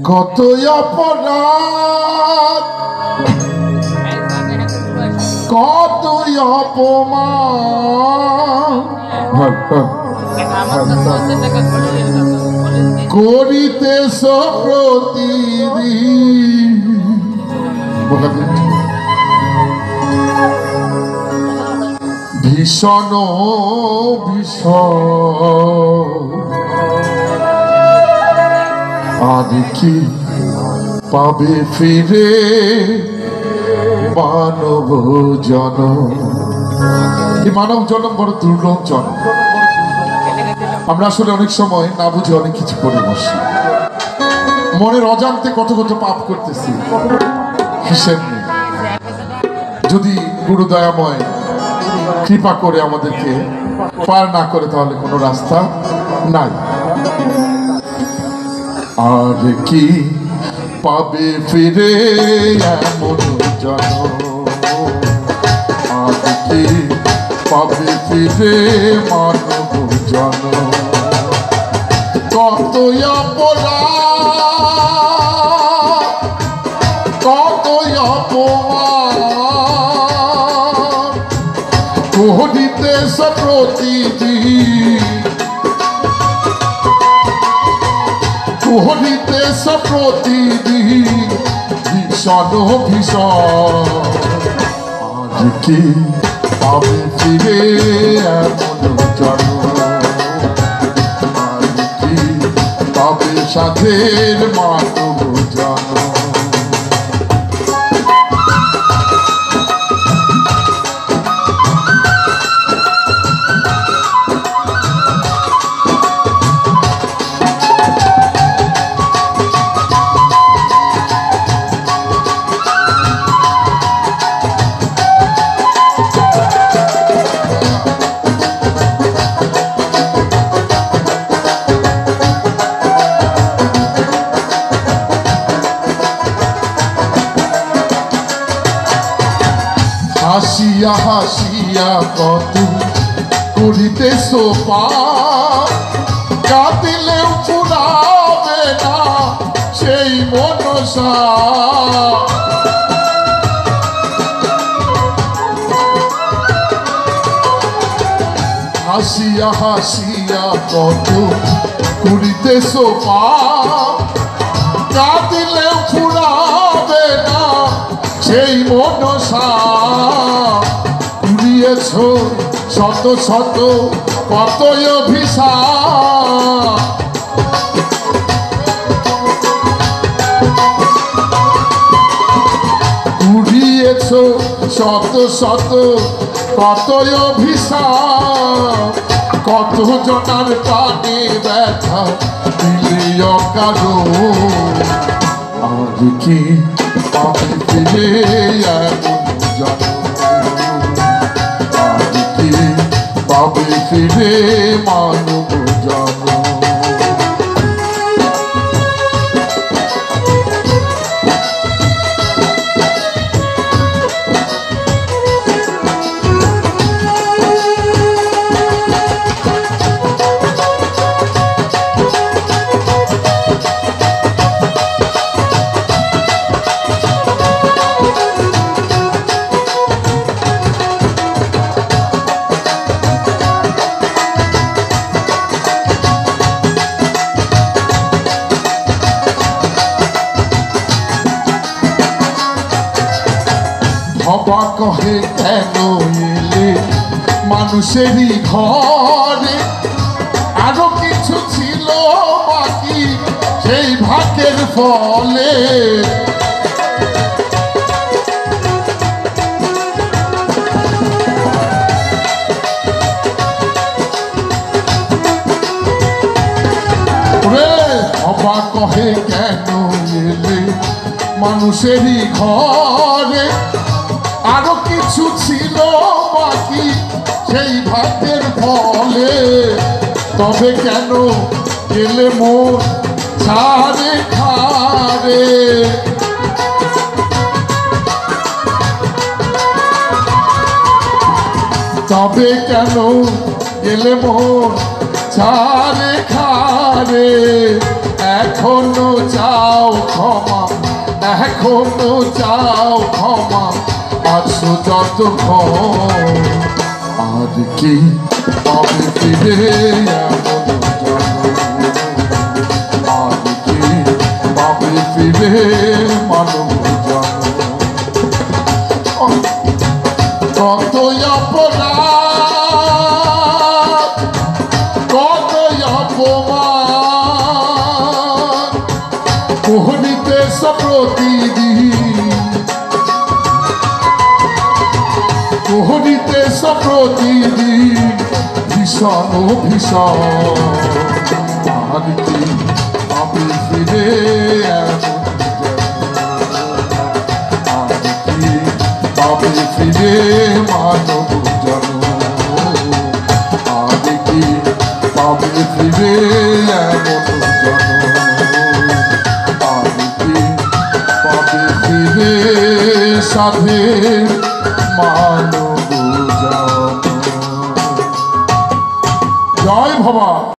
কত অপরাধ কত অপমান করিতেছ প্রতিদিন। ভীষণ ভীষণ আর কি পাবে ফিরে মানব জনম। এই মানব জনম বড় দুর্লভ জনম। আমরা আসলে অনেক সময় না বুঝে অনেক কিছু করে বসি, মনের অজান্তে কত কত পাপ করতেছি, হিসেব নেই। যদি গুরু দয়াময় কৃপা করে আমাদেরকে পার না করে তাহলে কোনো রাস্তা নাই। আর কি পাবে ফিরে এমন জনম, আর কি পাবে ফিরে মানব জনম। কত অপরাধ কত অপমান করিতেছ প্রতিদিন, করিতেছ প্রতিদিন ভীষণ ভীষণ। আর কি পাবে ফিরে এমন জনম, আর কি পাবে সাধের মানব জনম। হাসিয়া হাসিয়া কত করিতেছ পাপ, কাঁদিলেও ফুরাবে না সেই মনসা। হাসিয়া হাসিয়া কত করিতেছ পাপ, কাঁদিলেও ফুরাবে না সেই মনসা। কুড়িয়েছ শত শত কত অভিশাপ, কুড়িয়েছ শত শত কত অভিশাপ। কত জনার প্রাণে ব্যথা দিলে অকারণ, আর কি পাবে ফিরে এমন জনম, আর কি পাবে ফিরে মানব জনম। অবাক কহে কেন এলে মানুষেরই ঘরে, আরো কিছু ছিল বাকি সেই ভাগ্যের ফলে। অবাক কহে কেন এলে মানুষেরই ঘরে, আরো কিছু ছিল বাকি সেই ভাগ্যের ফলে। তবে কেন গেলে মন ছাড়ে খারে, তবে কেন গেলে মন ছাড়ে খারে। রে এখনো চাও ক্ষমা, এখনো চাও ক্ষমা, আছো যতক্ষণ আর কি পাবে ফিরে এমন জন্ম, আর কি পাবে ফিরে মানব জন্ম। কত অপরাধ কত অপমান মোহনীতে প্রতিদিন, মোহনীতে প্রতিদিন ভীষণ ভীষণ আর কি পাবে ফিরে এমন জন্ম, আর কি পাবে ফিরে মানব জন্ম, আর কি পাবে ফিরে এমন জন্ম, আর কি পাবে ফিরে সাধের মানব জন্ম। জয় ভবা।